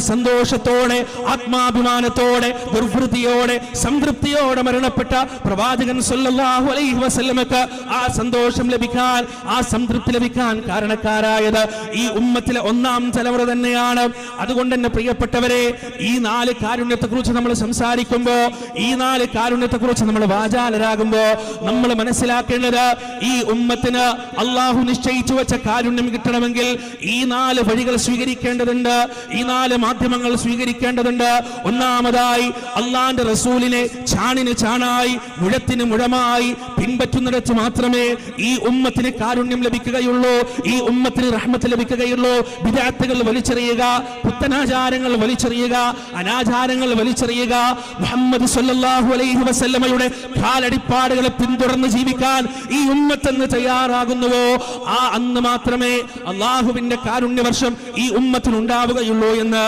സന്തോഷത്തോടെ ആത്മാഭിമാനത്തോടെ ദുർവൃത്തിയോടെ സംതൃപ്തിയോടെ മരണപ്പെട്ട പ്രവാചകൻ സല്ലല്ലാഹു അലൈഹി വസല്ലമക്ക് ആ സന്തോഷം ലഭിക്കാൻ, ആ സംതൃപ്തി ലഭിക്കാൻ കാരണക്കാരായത് ഈ ഉമ്മത്തിലെ ഒന്നാം തലമുറ തന്നെയാണ്. അതുകൊണ്ട് തന്നെ പ്രിയപ്പെട്ടവരെ, ഈ 4 കാരുണ്യത്തെക്കുറിച്ച് നമ്മൾ സംസാരിക്കുമ്പോൾ, ഈ 4 കാരുണ്യത്തെക്കുറിച്ച് നമ്മൾ വാചാലരാകുമ്പോ നമ്മൾ മനസ്സിലാക്കേണ്ടത്, ഈ ഉമ്മത്തിന് അള്ളാഹു നിശ്ചയിച്ചു വെച്ച കാരുണ്യം കിട്ടണമെങ്കിൽ ഈ 4 വഴികൾ സ്വീകരിക്കേണ്ടതുണ്ട്, ഈ 4 മാധ്യമങ്ങൾ സ്വീകരിക്കേണ്ടതുണ്ട്. ഒന്നാമതായി അള്ളാന്റെ റസൂലിനെ ചാണിന് ചാണായി മുഴത്തിന് മുഴമായി പിൻപറ്റുന്നിടത്ത് മാത്രമേ ഈ ഉമ്മത്തിന് കാരുണ്യം ലഭിക്കുകയുള്ളൂ, ഈ ഉമ്മത്തിന് റഹ്മത്ത് ലഭിക്കുകയുള്ളൂ. ബിദ്അത്തുകൾ വലിച്ചെറിയുക, പുത്തനാചാരങ്ങൾ വലിച്ചെറിയുക, അനാചാരങ്ങൾ വലിച്ചെറിയുക, മുഹമ്മദ് സല്ലല്ലാഹു അലൈഹി വസല്ലമയുടെ കാലടിപ്പാടുകളെ പിന്തുടർന്ന് ജീവിക്കാൻ ഈ ഉമ്മത്തെന്ന് തയ്യാറാകുന്നുവോ ആ അന്ന് മാത്രമേ അള്ളാഹുവിന്റെ കാരുണ്യവർഷം ഈ ഉമ്മത്തിനുണ്ടാവുകയുള്ളൂ എന്ന്